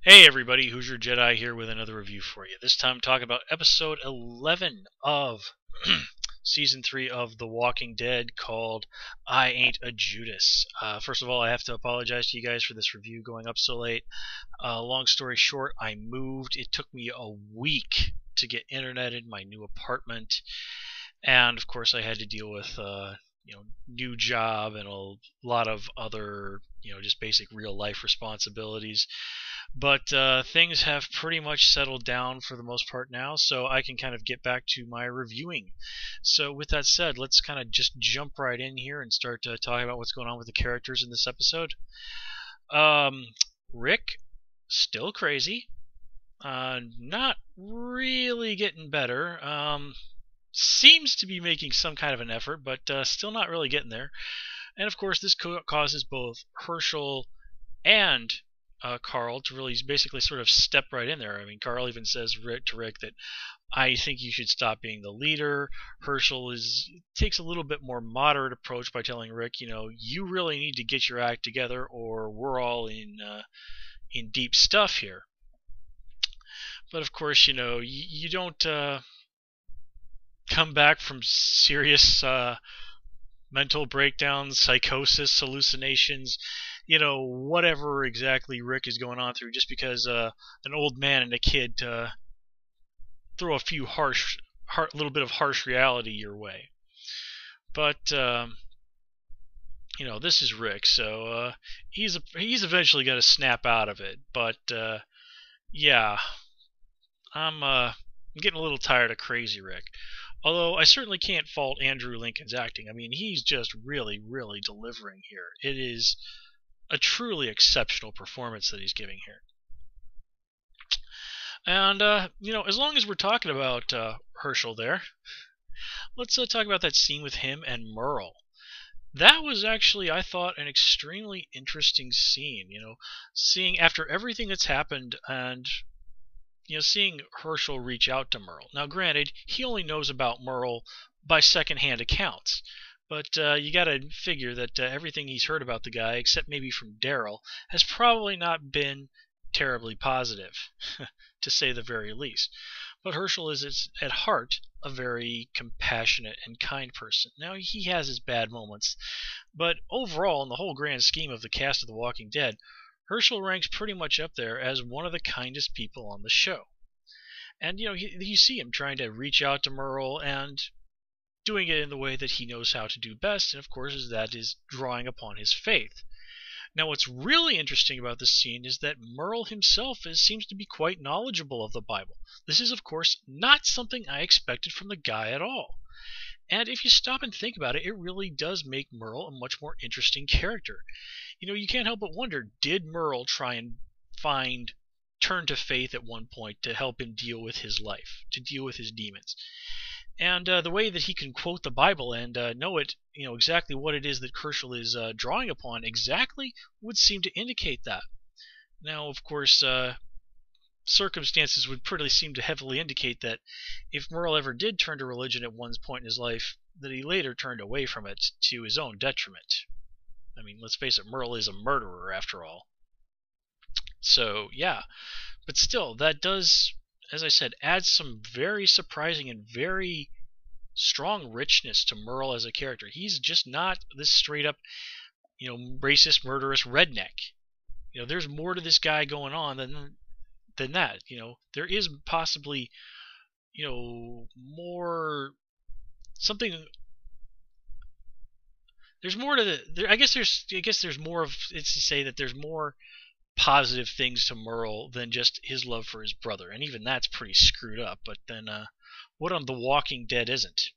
Hey everybody, Hoosier Jedi here with another review for you. This time talking about episode 11 of season 3 of The Walking Dead called I Ain't A Judas. First of all, I have to apologize to you guys for this review going up so late. Long story short, I moved. It took me a week to get internet in my new apartment, and of course I had to deal with new job and a lot of other just basic real life responsibilities. But things have pretty much settled down for the most part now, so I can kind of get back to my reviewing. So with that said, let's kind of just jump right in here and start talking about what's going on with the characters in this episode. Rick, still crazy. Not really getting better. Seems to be making some kind of an effort, but still not really getting there. And of course, this causes both Herschel and Carl to really basically sort of step right in there. I mean, Carl even says to Rick that I think you should stop being the leader. Herschel takes a little bit more moderate approach by telling Rick, you really need to get your act together, or we're all in deep stuff here. But of course, you don't come back from serious mental breakdowns, psychosis, hallucinations, whatever exactly Rick is going on through, just because an old man and a kid throw a few little bit of harsh reality your way. But this is Rick, so he's eventually going to snap out of it. But yeah, I'm getting a little tired of Crazy Rick. Although I certainly can't fault Andrew Lincoln's acting. I mean, he's just really, really delivering here. It is a truly exceptional performance that he's giving here. And, as long as we're talking about Herschel there, let's talk about that scene with him and Merle. That was actually, I thought, an extremely interesting scene. Seeing after everything that's happened and seeing Herschel reach out to Merle. Now, granted, he only knows about Merle by secondhand accounts, but you got to figure that everything he's heard about the guy, except maybe from Daryl, has probably not been terribly positive, to say the very least. But Herschel is, at heart, a very compassionate and kind person. Now, he has his bad moments, but overall, in the whole grand scheme of the cast of The Walking Dead, Herschel ranks pretty much up there as one of the kindest people on the show. And, you see him trying to reach out to Merle and doing it in the way that he knows how to do best, and of course that is drawing upon his faith. Now, what's really interesting about this scene is that Merle himself seems to be quite knowledgeable of the Bible. This is, of course, not something I expected from the guy at all. And if you stop and think about it, it really does make Merle a much more interesting character. You can't help but wonder, did Merle try and turn to faith at one point to help him deal with his life, to deal with his demons? And the way that he can quote the Bible and know it, exactly what it is that Herschel is drawing upon exactly would seem to indicate that. Now, of course, circumstances would pretty seem to heavily indicate that if Merle ever did turn to religion at one point in his life, that he later turned away from it to his own detriment. I mean, let's face it, Merle is a murderer after all. So, yeah. But still, that does, as I said, add some very surprising and very strong richness to Merle as a character. He's just not this straight up, racist, murderous redneck. There's more to this guy going on than that. There is possibly, more something. There's more to I guess there's more of it's to say that there's more positive things to Merle than just his love for his brother, and even that's pretty screwed up. But then, what on The Walking Dead isn't?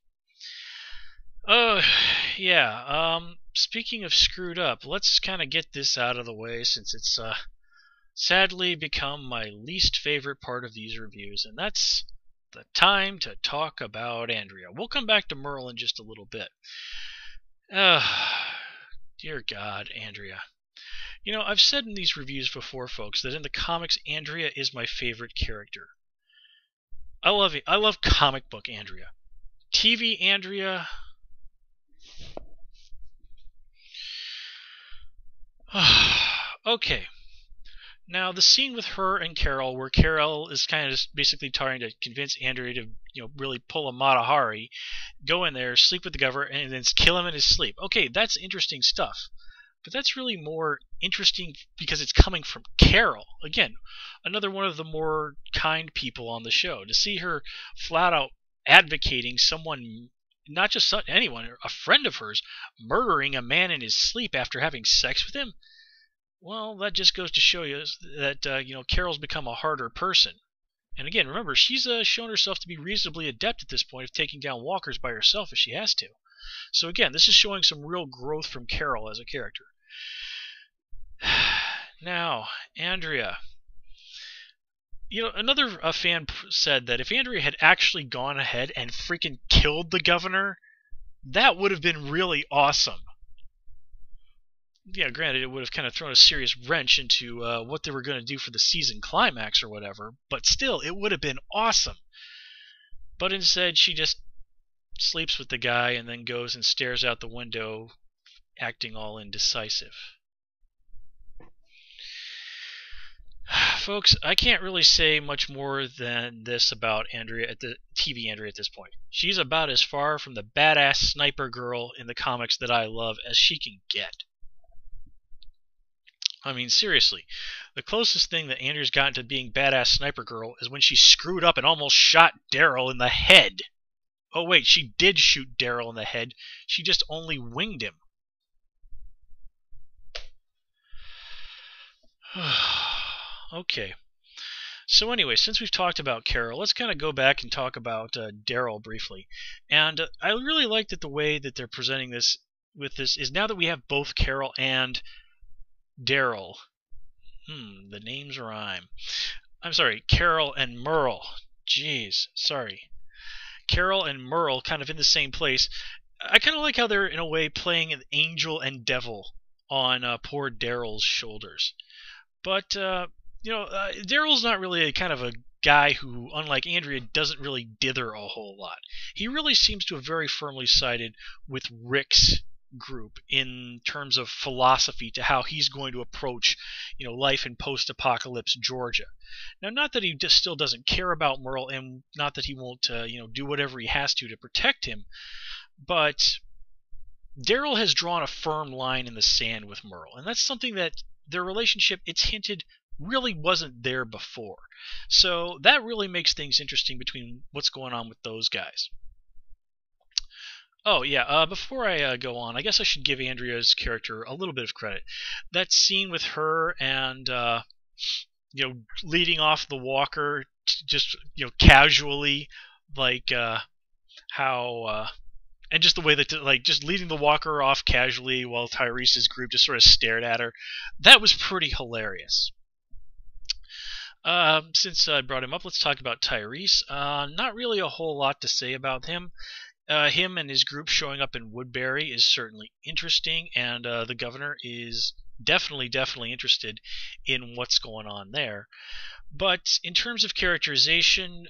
Yeah. Speaking of screwed up, let's kind of get this out of the way since it's sadly become my least favorite part of these reviews, and that's the time to talk about Andrea. We'll come back to Merle in just a little bit. Dear God, Andrea. I've said in these reviews before, folks, that in the comics, Andrea is my favorite character. I love it. I love comic book Andrea. TV Andrea. Okay. Now, the scene with her and Carol, where Carol is kind of just basically trying to convince Andrea to, really pull a Mata Hari, go in there, sleep with the governor, and then kill him in his sleep. Okay, that's interesting stuff. But that's really more interesting because it's coming from Carol. Again, another one of the more kind people on the show. To see her flat out advocating someone, not just anyone, a friend of hers, murdering a man in his sleep after having sex with him, well, that just goes to show you that Carol's become a harder person. And again, remember, she's shown herself to be reasonably adept at this point of taking down walkers by herself if she has to. So again, this is showing some real growth from Carol as a character. Now, Andrea. Another fan said that if Andrea had actually gone ahead and freaking killed the governor, that would have been really awesome. Yeah, granted, it would have kind of thrown a serious wrench into what they were going to do for the season climax or whatever, but still, it would have been awesome. But instead, she just sleeps with the guy and then goes and stares out the window, acting all indecisive. Folks, I can't really say much more than this about Andrea TV Andrea at this point. She's about as far from the badass sniper girl in the comics that I love as she can get. I mean, seriously, the closest thing that Andrea's gotten to being badass sniper girl is when she screwed up and almost shot Daryl in the head. Oh wait, she did shoot Daryl in the head. She just only winged him. Okay. So anyway, since we've talked about Carol, let's kind of go back and talk about Daryl briefly. And I really like that the way that they're presenting this with this is now that we have both Carol and Daryl. The names rhyme. I'm sorry, Carol and Merle. Jeez, sorry. Carol and Merle kind of in the same place. I kind of like how they're, in a way, playing an angel and devil on poor Daryl's shoulders. But, Daryl's not really a kind of a guy who, unlike Andrea, doesn't really dither a whole lot. He really seems to have very firmly sided with Rick's group in terms of philosophy to how he's going to approach, life in post-apocalypse Georgia. Now, not that he just still doesn't care about Merle, and not that he won't, do whatever he has to protect him, but Daryl has drawn a firm line in the sand with Merle, and that's something that their relationship, it's hinted, really wasn't there before. So that really makes things interesting between what's going on with those guys. Oh, yeah, before I go on, I guess I should give Andrea's character a little bit of credit. That scene with her and, leading off the walker, just, casually, like, how, and just the way that, just leading the walker off casually while Tyrese's group just sort of stared at her, that was pretty hilarious. Since I brought him up, let's talk about Tyrese. Not really a whole lot to say about him. Him and his group showing up in Woodbury is certainly interesting, and the governor is definitely interested in what's going on there. But in terms of characterization,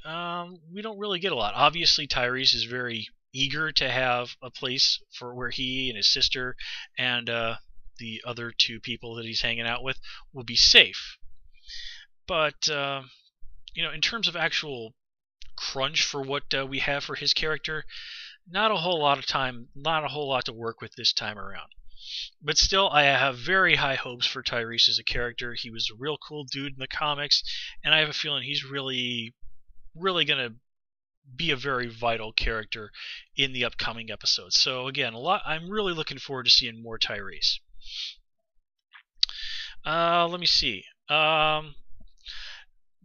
we don't really get a lot. Obviously, Tyrese is very eager to have a place for where he and his sister and the other two people that he's hanging out with will be safe. But, in terms of actual crunch for what we have for his character, not a whole lot to work with this time around. But still, I have very high hopes for Tyrese as a character. He was a real cool dude in the comics, and I have a feeling he's really going to be a very vital character in the upcoming episodes. So again, I'm really looking forward to seeing more Tyrese. Let me see.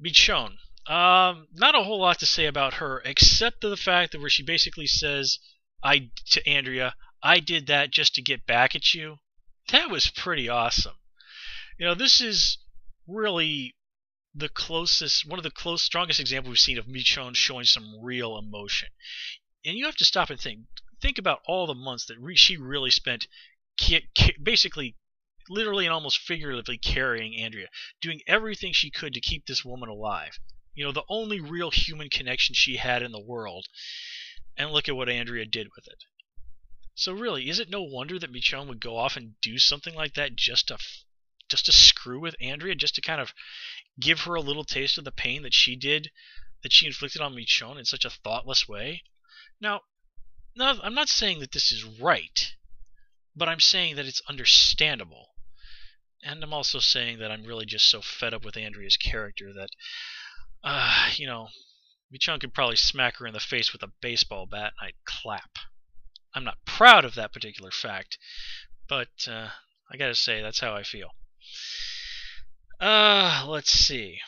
Michonne. Not a whole lot to say about her, except the fact that where she basically says to Andrea, "I did that just to get back at you." That was pretty awesome. This is really one of the strongest examples we've seen of Michonne showing some real emotion. And you have to stop and think about all the months that she really spent basically literally and almost figuratively carrying Andrea, doing everything she could to keep this woman alive. The only real human connection she had in the world. And look at what Andrea did with it. So really, is it no wonder that Michonne would go off and do something like that just to just to screw with Andrea, just to kind of give her a little taste of the pain that she inflicted on Michonne in such a thoughtless way. Now, I'm not saying that this is right, but I'm saying that it's understandable. And I'm also saying that I'm really just so fed up with Andrea's character that, Michonne could probably smack her in the face with a baseball bat and I'd clap. I'm not proud of that particular fact, but I gotta say, that's how I feel. Let's see.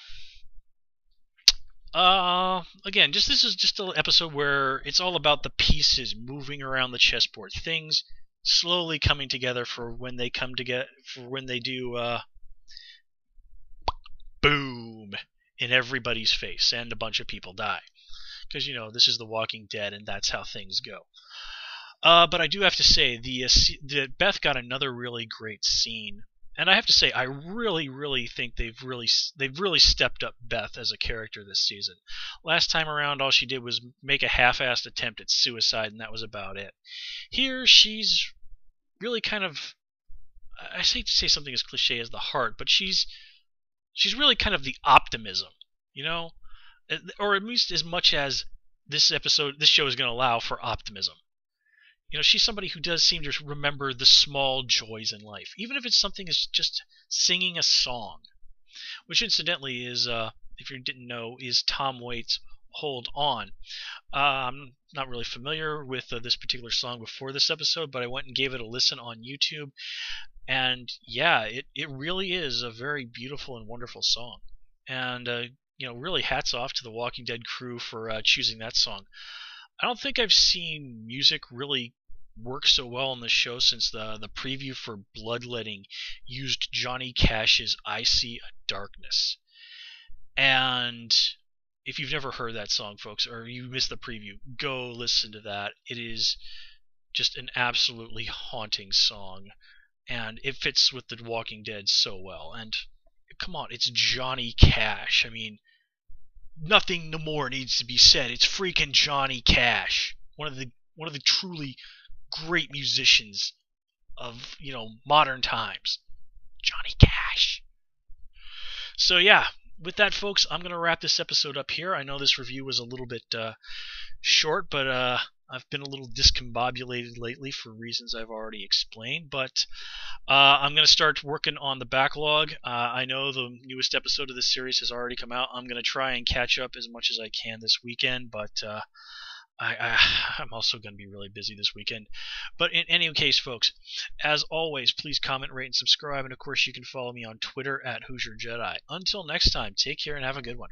Again, this is just an episode where it's all about the pieces moving around the chessboard. Things slowly coming together for when they come together, for when they do, boom, in everybody's face, and a bunch of people die. Because, this is The Walking Dead, and that's how things go. But I do have to say, the Beth got another really great scene. And I have to say, I really, really think they've really stepped up Beth as a character this season. Last time around, all she did was make a half-assed attempt at suicide, and that was about it. Here, she's really kind of, I hate to say something as cliche as the heart, but she's really kind of the optimism, or at least as much as this show is going to allow for optimism. She's somebody who does seem to remember the small joys in life, even if it's something as just singing a song, which incidentally is, if you didn't know, is Tom Waits' Hold On. I'm not really familiar with this particular song before this episode, but I went and gave it a listen on YouTube, and yeah, it really is a very beautiful and wonderful song. And, really hats off to the Walking Dead crew for choosing that song. I don't think I've seen music really work so well on the show since the preview for Bloodletting used Johnny Cash's I See a Darkness. And if you've never heard that song, folks, or you missed the preview, go listen to that. It is just an absolutely haunting song, and it fits with The Walking Dead so well. And come on, it's Johnny Cash. I mean, nothing more needs to be said. It's freaking Johnny Cash, one of the truly great musicians of modern times, Johnny Cash. So yeah, with that, folks, I'm gonna wrap this episode up here. I know this review was a little bit short, but I've been a little discombobulated lately for reasons I've already explained. But I'm going to start working on the backlog. I know the newest episode of this series has already come out. I'm going to try and catch up as much as I can this weekend, but I'm also going to be really busy this weekend. But in any case, folks, as always, please comment, rate, and subscribe. And of course, you can follow me on Twitter at Hoosier Jedi. Until next time, take care and have a good one.